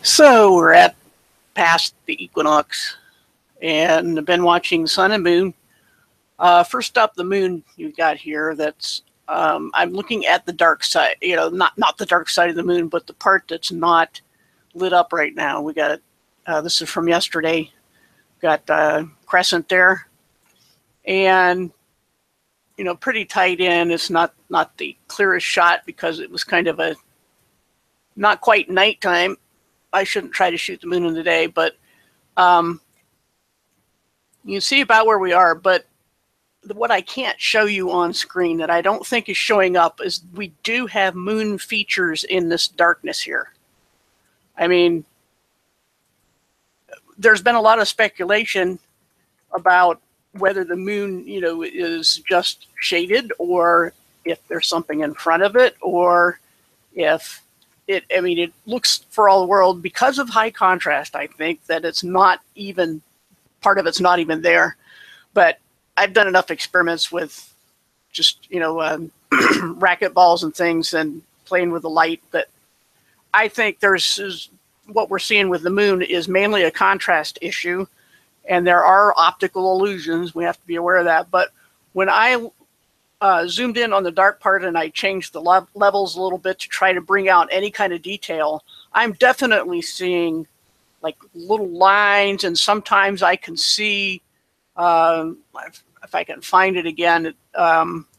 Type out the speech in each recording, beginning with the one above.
So we're at past the equinox, and I've been watching sun and moon. First up, the moon you've got here. That's I'm looking at the dark side. You know, not the dark side of the moon, but the part that's not lit up right now. We got this is from yesterday. Got crescent there, and you know, pretty tight in. It's not the clearest shot because it was kind of a not quite nighttime. I shouldn't try to shoot the moon in the day, but you can see about where we are. But what I can't show you on screen that I don't think is showing up is we do have moon features in this darkness here. I mean, there's been a lot of speculation about whether the moon, you know, is just shaded or if there's something in front of it, or if I mean, it looks for all the world because of high contrast. I think that it's not even part of it's not even there. But I've done enough experiments with just, you know, racket balls and things and playing with the light that I think what we're seeing with the moon is mainly a contrast issue. And there are optical illusions. We have to be aware of that. But when I zoomed in on the dark part and I changed the levels a little bit to try to bring out any kind of detail, I'm definitely seeing like little lines, and sometimes I can see, if I can find it again,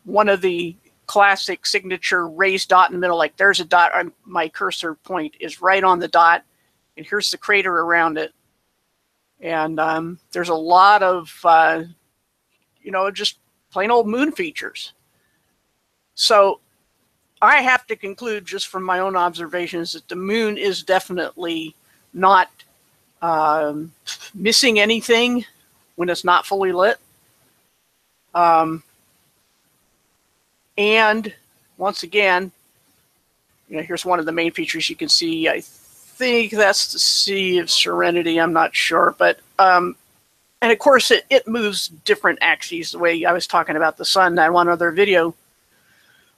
one of the classic signature raised dot in the middle, like there's a dot, my cursor point is right on the dot, and here's the crater around it. And there's a lot of, you know, just plain old moon features. So I have to conclude just from my own observations that the moon is definitely not missing anything when it's not fully lit. And once again, you know, here's one of the main features you can see. I think that's the Sea of Serenity. I'm not sure, but and of course, it moves different axes, the way I was talking about the sun in that one other video.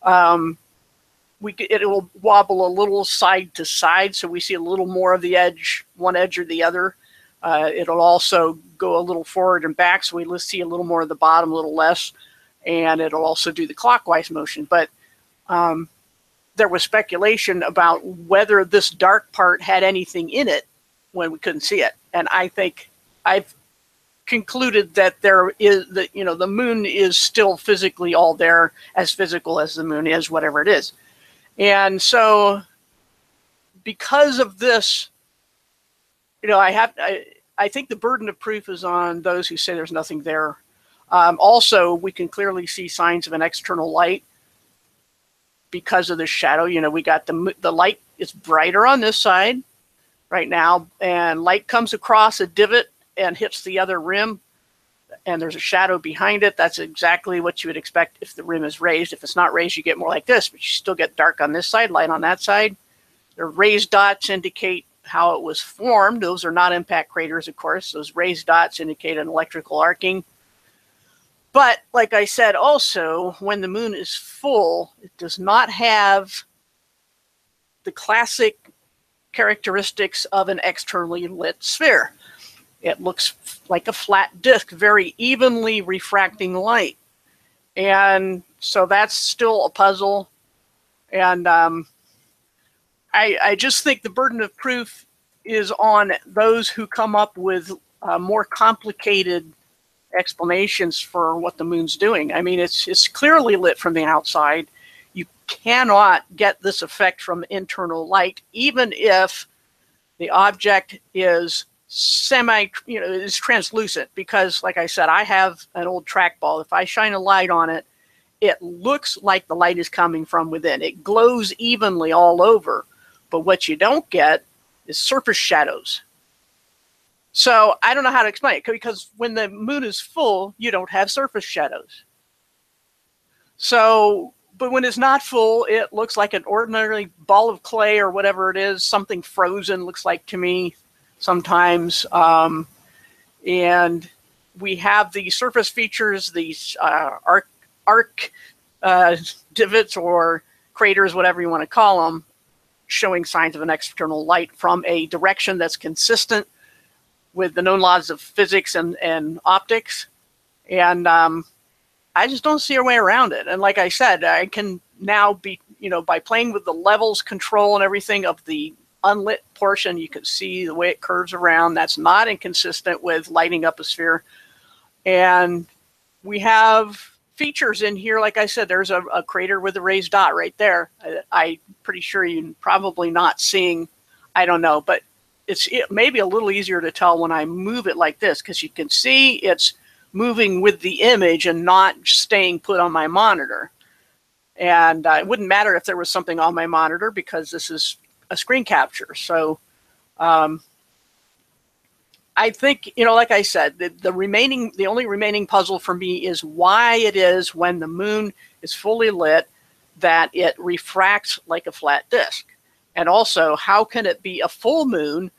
It will wobble a little side to side, so we see a little more of the edge, one edge or the other. It'll also go a little forward and back, so we see a little more of the bottom, a little less, and it'll also do the clockwise motion. But there was speculation about whether this dark part had anything in it when we couldn't see it, and I think I've concluded that there is that, you know, the moon is still physically all there, as physical as the moon is, whatever it is. And so because of this, you know, I think the burden of proof is on those who say there's nothing there. Also, we can clearly see signs of an external light because of the shadow. You know, we got the light is brighter on this side right now, and light comes across a divot and hits the other rim, and there's a shadow behind it. That's exactly what you would expect if the rim is raised. If it's not raised, you get more like this, but you still get dark on this side, light on that side. The raised dots indicate how it was formed. Those are not impact craters, of course. Those raised dots indicate an electrical arcing. But like I said, also, when the moon is full, it does not have the classic characteristics of an externally lit sphere. It looks like a flat disk, very evenly refracting light. And so that's still a puzzle. And I just think the burden of proof is on those who come up with more complicated explanations for what the moon's doing. I mean, it's clearly lit from the outside. You cannot get this effect from internal light, even if the object is is translucent, because like I said, I have an old trackball. If I shine a light on it, it looks like the light is coming from within. It glows evenly all over, but what you don't get is surface shadows. So I don't know how to explain it, because when the moon is full, you don't have surface shadows. So, but when it's not full, it looks like an ordinary ball of clay or whatever it is, something frozen, looks like to me sometimes. And we have the surface features, these arc divots or craters, whatever you want to call them, showing signs of an external light from a direction that's consistent with the known laws of physics and optics. And I just don't see a way around it. And like I said, I can now be, by playing with the levels control and everything of the unlit portion, you can see the way it curves around. That's not inconsistent with lighting up a sphere. And we have features in here. Like I said, there's a crater with a raised dot right there. I'm pretty sure you're probably not seeing, I don't know, but it may be a little easier to tell when I move it like this, because you can see it's moving with the image and not staying put on my monitor. And it wouldn't matter if there was something on my monitor, because this is a screen capture. So I think, like I said, the only remaining puzzle for me is why it is when the moon is fully lit that it refracts like a flat disk. And also, how can it be a full moon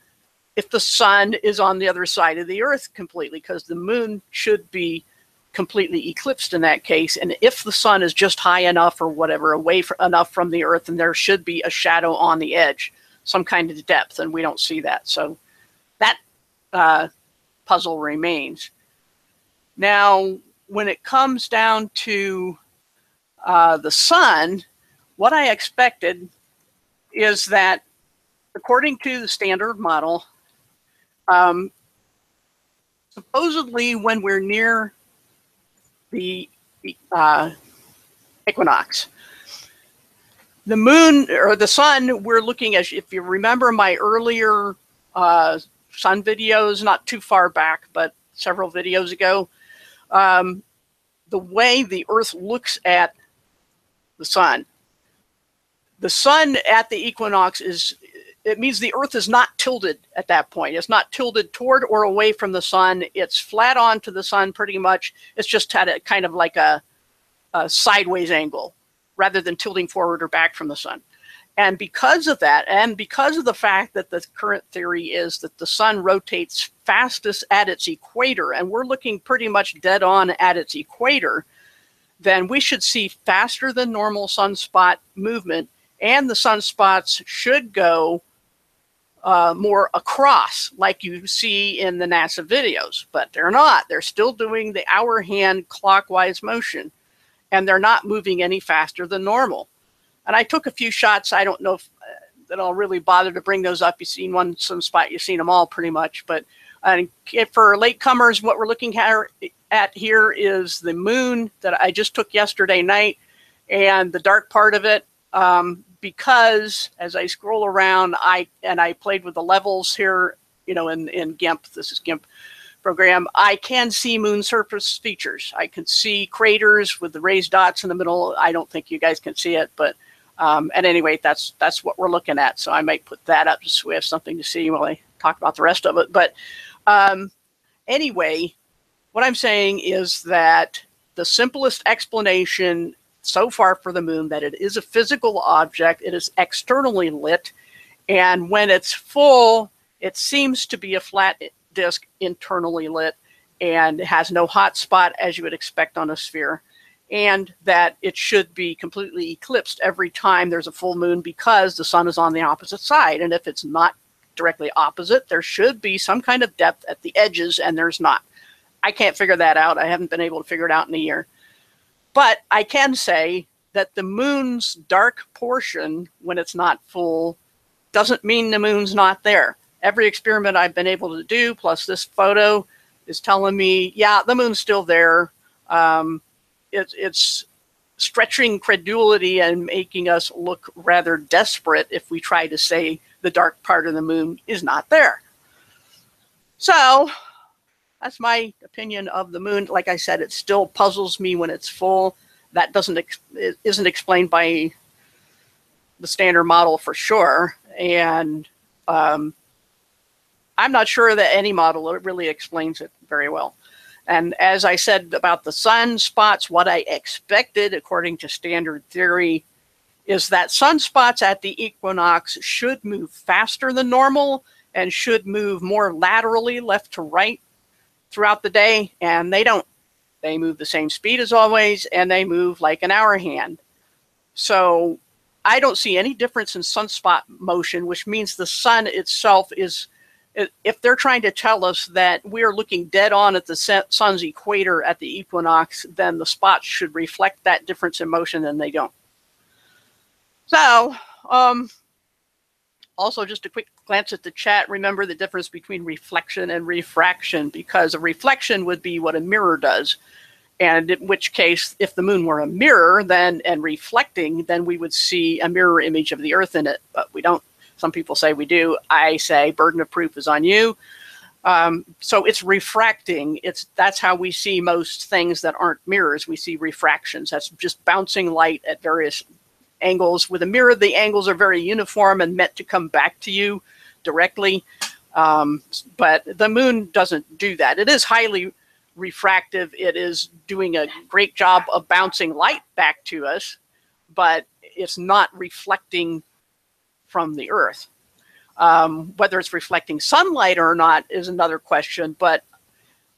if the sun is on the other side of the Earth completely? Because the moon should be completely eclipsed in that case. And if the sun is just high enough or whatever, away enough from the Earth, then there should be a shadow on the edge, some kind of depth, and we don't see that. So that puzzle remains. Now, when it comes down to the sun, what I expected is that, according to the standard model, supposedly when we're near the equinox, the moon or the sun, we're looking at, if you remember my earlier sun videos, not too far back, but several videos ago, the way the Earth looks at the sun at the equinox it means the Earth is not tilted at that point. It's not tilted toward or away from the sun. It's flat on to the sun pretty much. It's just had a kind of like a sideways angle rather than tilting forward or back from the sun. And because of that, and because of the fact that the current theory is that the sun rotates fastest at its equator, and we're looking pretty much dead on at its equator, then we should see faster than normal sunspot movement, and the sunspots should go more across, like you see in the NASA videos. But they're not. They're still doing the hour hand clockwise motion, and they're not moving any faster than normal. And I took a few shots. I don't know if that I'll really bother to bring those up. You've seen one sunspot, you've seen them all pretty much. But for latecomers, what we're looking at here is the moon that I just took yesterday night, and the dark part of it. Because as I scroll around, I played with the levels here, in GIMP. This is GIMP program. I can see moon surface features. I can see craters with the raised dots in the middle. I don't think you guys can see it, but at any rate, that's what we're looking at. So I might put that up just so we have something to see while I talk about the rest of it. But anyway, what I'm saying is that the simplest explanation so far for the moon, that it is a physical object, it is externally lit, and when it's full, it seems to be a flat disk internally lit and has no hot spot as you would expect on a sphere, and that it should be completely eclipsed every time there's a full moon because the sun is on the opposite side. And if it's not directly opposite, there should be some kind of depth at the edges, and there's not. I can't figure that out. I haven't been able to figure it out in a year. But I can say that the moon's dark portion, when it's not full, doesn't mean the moon's not there. Every experiment I've been able to do, plus this photo, is telling me, yeah, the moon's still there. It's stretching credulity and making us look rather desperate if we try to say the dark part of the moon is not there. So that's my opinion of the moon. Like I said, it still puzzles me when it's full. That isn't explained by the standard model for sure. And I'm not sure that any model really explains it very well. And as I said about the sunspots, what I expected according to standard theory is that sunspots at the equinox should move faster than normal and should move more laterally left to right throughout the day, and they don't. They move the same speed as always, and they move like an hour hand. So I don't see any difference in sunspot motion, which means the sun itself is, if they're trying to tell us that we're looking dead on at the sun's equator at the equinox, then the spots should reflect that difference in motion, and they don't. So, also just a quick glance at the chat. Remember the difference between reflection and refraction, because a reflection would be what a mirror does. And in which case, if the moon were a mirror then and reflecting, then we would see a mirror image of the Earth in it, but we don't. Some people say we do. I say burden of proof is on you. So it's refracting. That's how we see most things that aren't mirrors. We see refractions. That's just bouncing light at various angles. With a mirror, the angles are very uniform and meant to come back to you directly. But the moon doesn't do that. It is highly refractive. It is doing a great job of bouncing light back to us, but it's not reflecting from the Earth. Whether it's reflecting sunlight or not is another question, but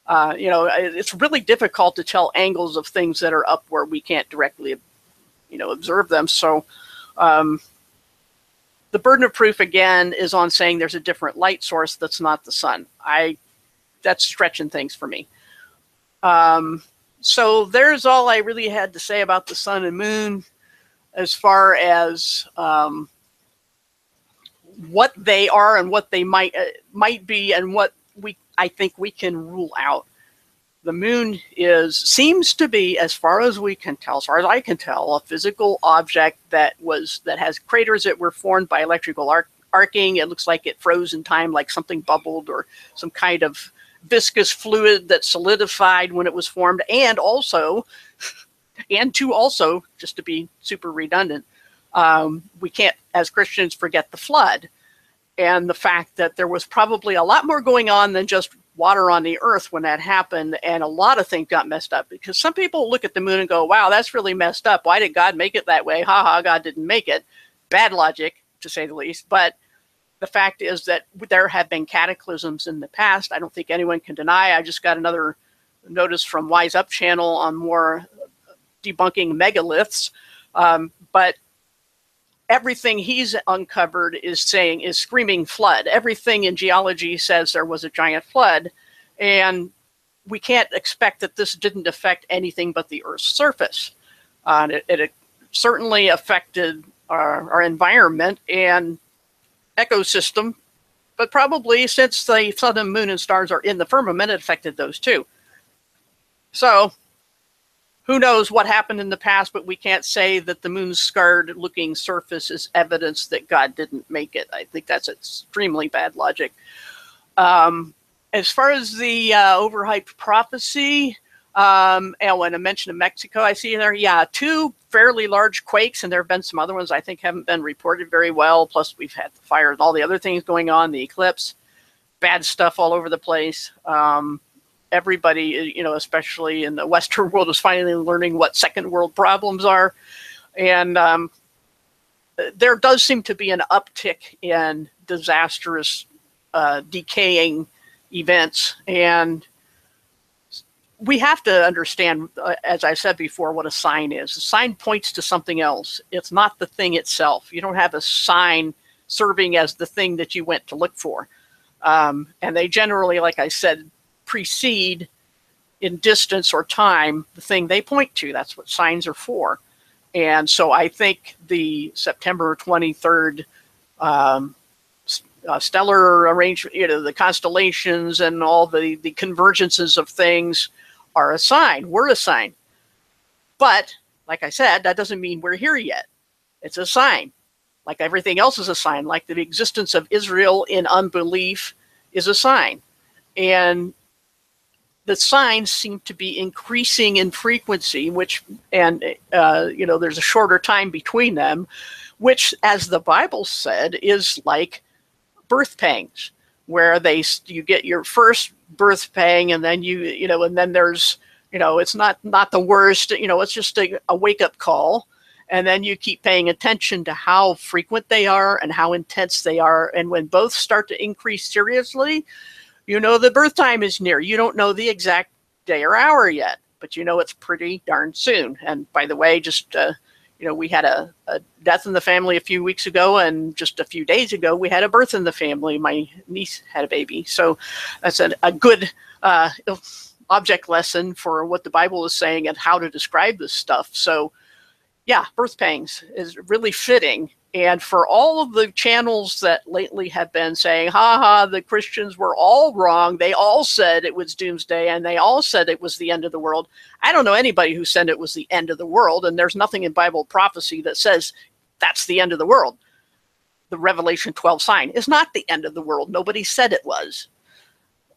you know, it's really difficult to tell angles of things that are up where we can't directly, you know, observe them. So the burden of proof again is on saying there's a different light source that's not the sun. That's stretching things for me. So there's all I really had to say about the sun and moon as far as what they are and what they might be, and what I think we can rule out. The moon seems to be, as far as we can tell, as far as I can tell, a physical object that has craters that were formed by electrical arcing. It looks like it froze in time, like something bubbled, or some kind of viscous fluid that solidified when it was formed. And also, just to be super redundant, we can't, as Christians, forget the flood and the fact that there was probably a lot more going on than just water on the Earth when that happened, and a lot of things got messed up. Because some people look at the moon and go, wow, that's really messed up. Why did God make it that way? Ha ha, God didn't make it. Bad logic, to say the least. But the fact is that there have been cataclysms in the past. I don't think anyone can deny. I just got another notice from Wise Up channel on more debunking megaliths. But everything he's uncovered is screaming flood. Everything in geology says there was a giant flood, and we can't expect that this didn't affect anything but the Earth's surface. It certainly affected our environment and ecosystem, but probably since the sun and moon and stars are in the firmament, it affected those too. So who knows what happened in the past, but we can't say that the moon's scarred looking surface is evidence that God didn't make it. I think that's extremely bad logic. As far as the overhyped prophecy, and when I mentioned Mexico, I see there, yeah, 2 fairly large quakes, and there have been some other ones I think haven't been reported very well. Plus we've had the fire and all the other things going on, the eclipse, bad stuff all over the place. Everybody, you know, especially in the Western world, is finally learning what second world problems are. And there does seem to be an uptick in disastrous, decaying events. And we have to understand, as I said before, what a sign is. A sign points to something else. It's not the thing itself. You don't have a sign serving as the thing that you went to look for. And they generally, like I said, precede in distance or time the thing they point to. That's what signs are for. And so I think the September 23rd stellar arrangement, you know, the constellations and all the convergences of things are a sign. We're a sign. But like I said, that doesn't mean we're here yet. It's a sign. Like everything else is a sign. Like the existence of Israel in unbelief is a sign. And the signs seem to be increasing in frequency, and there's a shorter time between them, which, as the Bible said, is like birth pangs, where you get your first birth pang, and then and then there's, it's not the worst, it's just a wake up call, and then you keep paying attention to how frequent they are and how intense they are, and when both start to increase seriously, the birth time is near. You don't know the exact day or hour yet, but it's pretty darn soon. And by the way, just we had a death in the family a few weeks ago, and just a few days ago, we had a birth in the family. My niece had a baby. So that's a good object lesson for what the Bible is saying and how to describe this stuff. So yeah, birth pangs is really fitting. And for all of the channels that lately have been saying, ha ha, the Christians were all wrong. They all said it was doomsday, and they all said it was the end of the world. I don't know anybody who said it was the end of the world. And there's nothing in Bible prophecy that says that's the end of the world. The Revelation 12 sign is not the end of the world. Nobody said it was.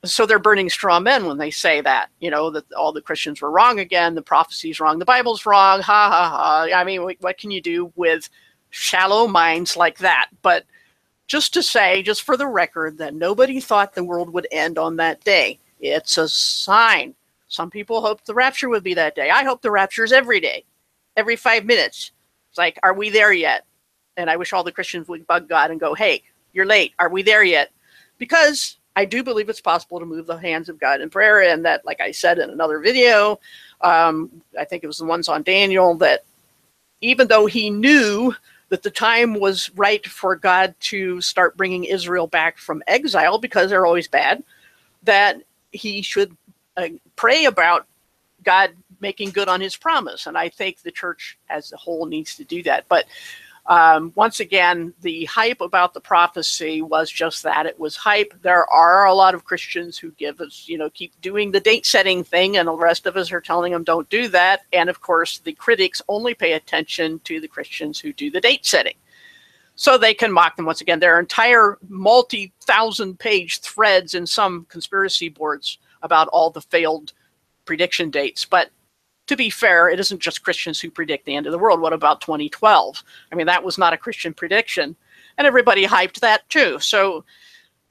So they're burning straw men when they say that, that all the Christians were wrong again. The prophecy's wrong. The Bible's wrong. Ha ha ha. I mean, what can you do with shallow minds like that? But just to say, just for the record, that nobody thought the world would end on that day. It's a sign. Some people hope the rapture would be that day. I hope the rapture is every day, every 5 minutes. It's like, are we there yet? And I wish all the Christians would bug God and go, hey, you're late. Are we there yet? Because I do believe it's possible to move the hands of God in prayer. And that, like I said in another video, I think it was the ones on Daniel, that even though he knew that the time was right for God to start bringing Israel back from exile, because they're always bad, that he should pray about God making good on his promise. And I think the church as a whole needs to do that. But once again, the hype about the prophecy was just that. It was hype. There are a lot of Christians who give us, keep doing the date setting thing, and the rest of us are telling them don't do that. And of course, the critics only pay attention to the Christians who do the date setting. So they can mock them once again. There are entire multi-thousand page threads in some conspiracy boards about all the failed prediction dates. But to be fair, it isn't just Christians who predict the end of the world. What about 2012? I mean, that was not a Christian prediction, and everybody hyped that too. So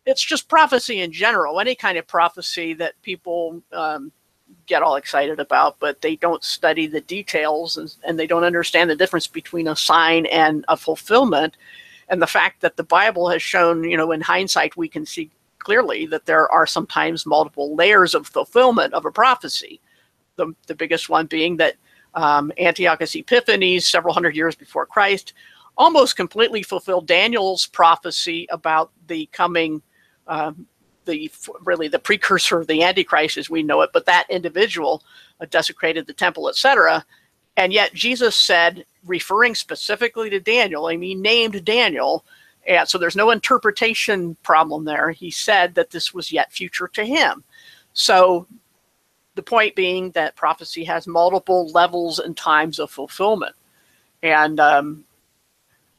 it's just prophecy in general, any kind of prophecy that people get all excited about, but they don't study the details, and they don't understand the difference between a sign and a fulfillment. And the fact that the Bible has shown, in hindsight, we can see clearly that there are sometimes multiple layers of fulfillment of a prophecy. The biggest one being that Antiochus Epiphanes, several hundred years before Christ, almost completely fulfilled Daniel's prophecy about the coming, the precursor of the Antichrist as we know it, but that individual desecrated the temple, etc. And yet Jesus said, referring specifically to Daniel, and he named Daniel, and so there's no interpretation problem there. He said that this was yet future to him. So the point being that prophecy has multiple levels and times of fulfillment. And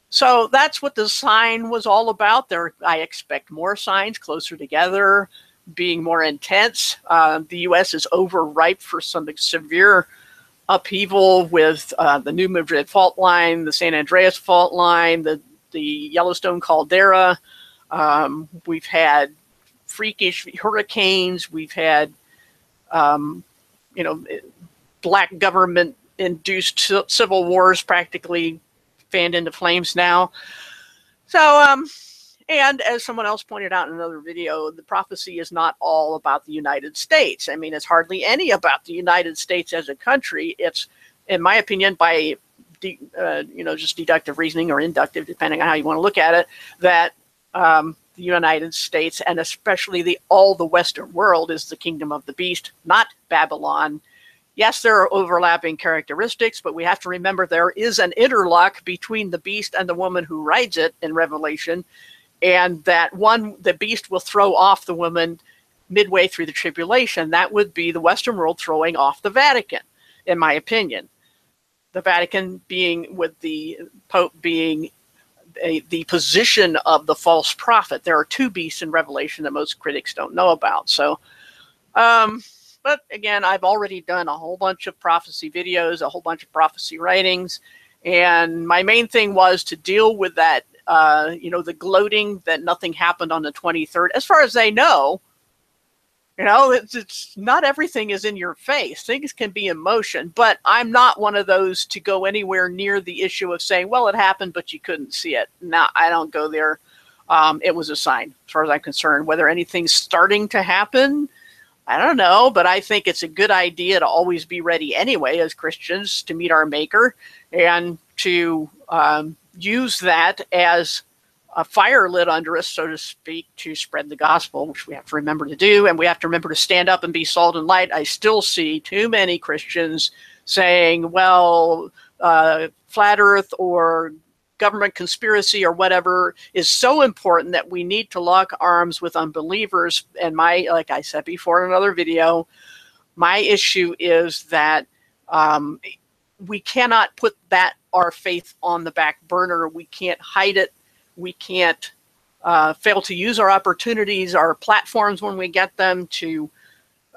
so that's what the sign was all about. I expect more signs closer together, being more intense. The U.S. is overripe for some severe upheaval with the New Madrid fault line, the San Andreas fault line, the Yellowstone caldera. We've had freakish hurricanes. We've had black government-induced civil wars practically fanned into flames now. So, and as someone else pointed out in another video, the prophecy is not all about the United States. I mean, it's hardly any about the United States as a country. It's, in my opinion, by just deductive reasoning or inductive, depending on how you want to look at it, that the United States, and especially all the Western world, is the kingdom of the beast, not Babylon. Yes, there are overlapping characteristics, but we have to remember there is an interlock between the beast and the woman who rides it in Revelation, and that the beast will throw off the woman midway through the tribulation. That would be the Western world throwing off the Vatican, in my opinion. The Vatican being, with the Pope being the position of the false prophet. There are two beasts in Revelation that most critics don't know about. So, but again, I've already done a whole bunch of prophecy videos, a whole bunch of prophecy writings, and my main thing was to deal with that, the gloating that nothing happened on the 23rd. As far as they know, it's not everything is in your face. Things can be in motion, but I'm not one of those to go anywhere near the issue of saying, well, it happened, but you couldn't see it. No, I don't go there. It was a sign, as far as I'm concerned. Whether anything's starting to happen, I don't know, but I think it's a good idea to always be ready anyway as Christians to meet our Maker. And to use that as a fire lit under us, so to speak, to spread the gospel, which we have to remember to do. And we have to remember to stand up and be salt and light. I still see too many Christians saying, well, flat earth or government conspiracy or whatever is so important that we need to lock arms with unbelievers. And like I said before in another video, my issue is that we cannot put our faith on the back burner. We can't hide it. We can't fail to use our opportunities, our platforms when we get them, to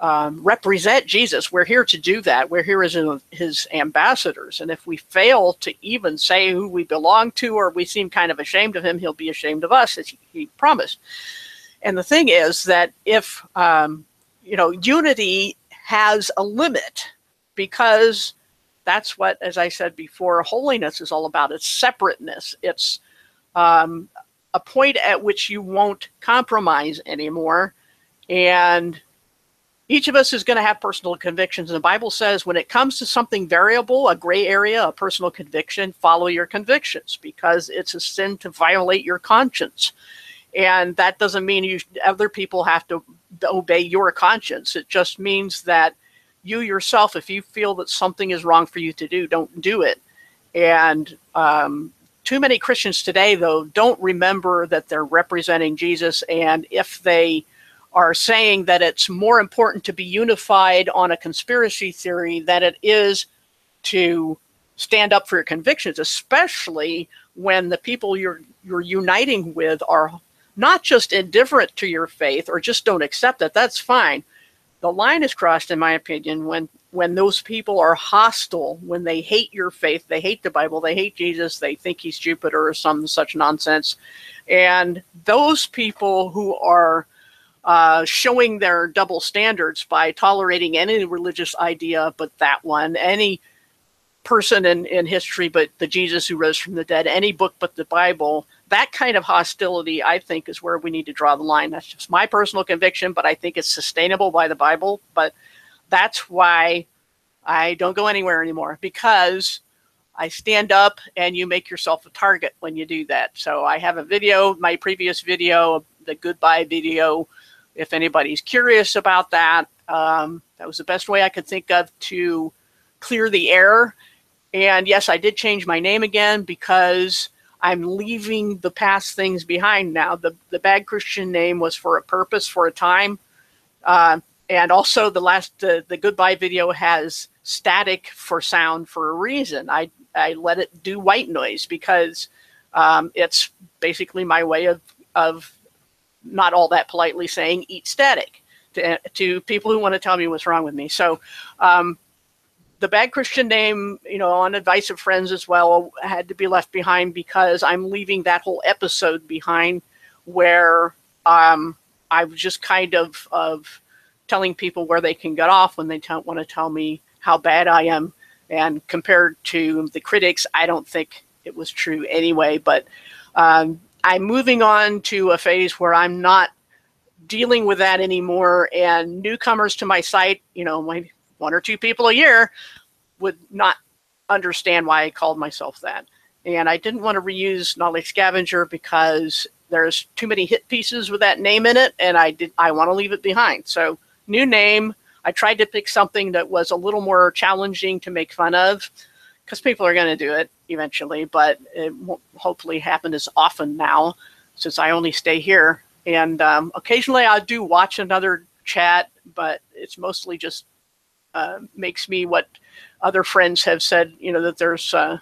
represent Jesus. We're here to do that. We're here as his ambassadors. And if we fail to even say who we belong to, or we seem kind of ashamed of him, he'll be ashamed of us, as he promised. And the thing is that if, unity has a limit, because that's what, as I said before, holiness is all about. It's separateness. It's a point at which you won't compromise anymore. And each of us is going to have personal convictions. And the Bible says when it comes to something variable, a gray area, a personal conviction, follow your convictions, because it's a sin to violate your conscience. And that doesn't mean other people have to obey your conscience. It just means that you yourself, if you feel that something is wrong for you to do, don't do it. And too many Christians today, though, don't remember that they're representing Jesus. And if they are saying that it's more important to be unified on a conspiracy theory than it is to stand up for your convictions, especially when the people you're uniting with are not just indifferent to your faith or just don't accept it, that's fine. The line is crossed, in my opinion, when those people are hostile, when they hate your faith, they hate the Bible, they hate Jesus, they think he's Jupiter or some such nonsense. And those people who are showing their double standards by tolerating any religious idea but that one, any person in history but the Jesus who rose from the dead, any book but the Bible, that kind of hostility, I think, is where we need to draw the line. That's just my personal conviction, but I think it's sustainable by the Bible. But that's why I don't go anywhere anymore, because I stand up and you make yourself a target when you do that. So I have a video, my previous video, the goodbye video, if anybody's curious about that. That was the best way I could think of to clear the air. And yes, I did change my name again because I'm leaving the past things behind now. The bad Christian name was for a purpose, for a time. And also the goodbye video has static for sound for a reason. I let it do white noise because it's basically my way of not all that politely saying eat static to people who want to tell me what's wrong with me. So the bad Christian name, on advice of friends as well, had to be left behind because I'm leaving that whole episode behind where I was just kind of telling people where they can get off when they want to tell me how bad I am. And compared to the critics, I don't think it was true anyway. But I'm moving on to a phase where I'm not dealing with that anymore. And newcomers to my site, my 1 or 2 people a year, would not understand why I called myself that. And I didn't want to reuse Knowledge Scavenger because there's too many hit pieces with that name in it, and I want to leave it behind. So new name. I tried to pick something that was a little more challenging to make fun of, because people are going to do it eventually, but it won't hopefully happen as often now since I only stay here. And occasionally I do watch another chat, but it's mostly just makes me what other friends have said, that there's a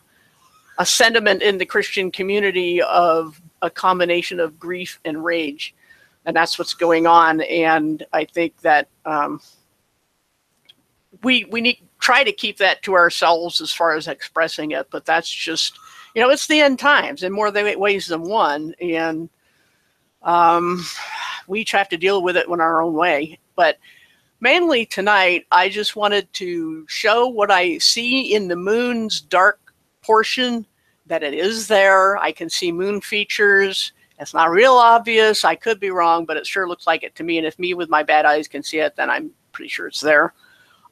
sentiment in the Christian community of a combination of grief and rage. And that's what's going on. And I think that we need to try to keep that to ourselves as far as expressing it. But that's just, it's the end times in more ways than one. And we each have to deal with it in our own way. But mainly tonight, I just wanted to show what I see in the moon's dark portion, that it is there. I can see moon features. It's not real obvious. I could be wrong, but it sure looks like it to me. And if me with my bad eyes can see it, then I'm pretty sure it's there.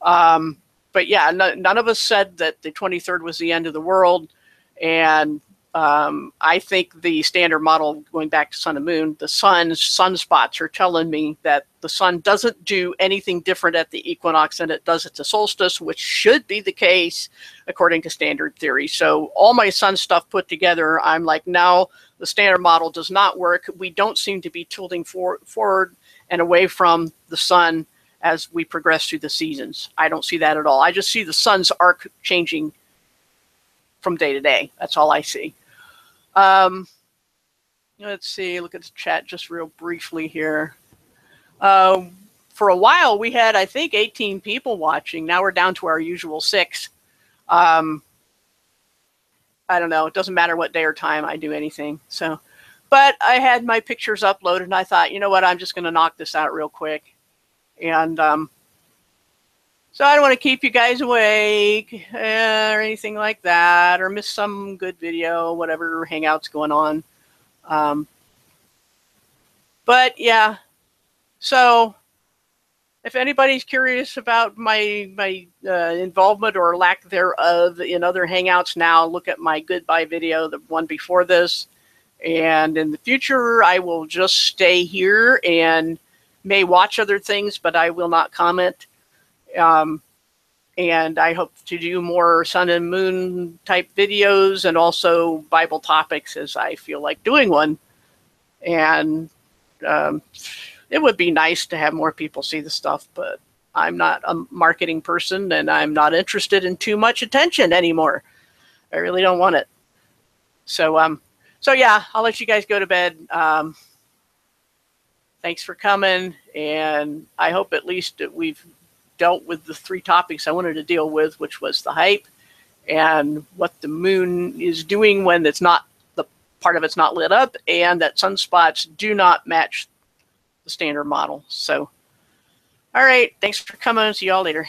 But yeah, none of us said that the 23rd was the end of the world. And I think the standard model, going back to sun and moon, the sun's sunspots are telling me that the sun doesn't do anything different at the equinox than it does at the solstice, which should be the case according to standard theory. So all my sun stuff put together, I'm like, no, the standard model does not work. We don't seem to be tilting forward and away from the sun as we progress through the seasons. I don't see that at all. I just see the sun's arc changing from day to day. That's all I see. Let's see, look at the chat just real briefly here. For a while, we had, I think, 18 people watching. Now we're down to our usual 6. I don't know. It doesn't matter what day or time I do anything. So, but I had my pictures uploaded, and I thought, you know what, I'm just going to knock this out real quick. And so I don't want to keep you guys awake or anything like that, or miss some good video, whatever hangout's going on. But yeah, so if anybody's curious about my involvement or lack thereof in other hangouts now, look at my goodbye video, the one before this. And in the future, I will just stay here and may watch other things, but I will not comment. And I hope to do more sun and moon type videos and also Bible topics as I feel like doing one. And it would be nice to have more people see the stuff, but I'm not a marketing person and I'm not interested in too much attention anymore. I really don't want it. So, so yeah, I'll let you guys go to bed. Thanks for coming. And I hope at least that we've dealt with the 3 topics I wanted to deal with, which was the hype and what the moon is doing when it's not, the part of it's not lit up, and that sunspots do not match the standard model. So, all right, thanks for coming. See y'all later.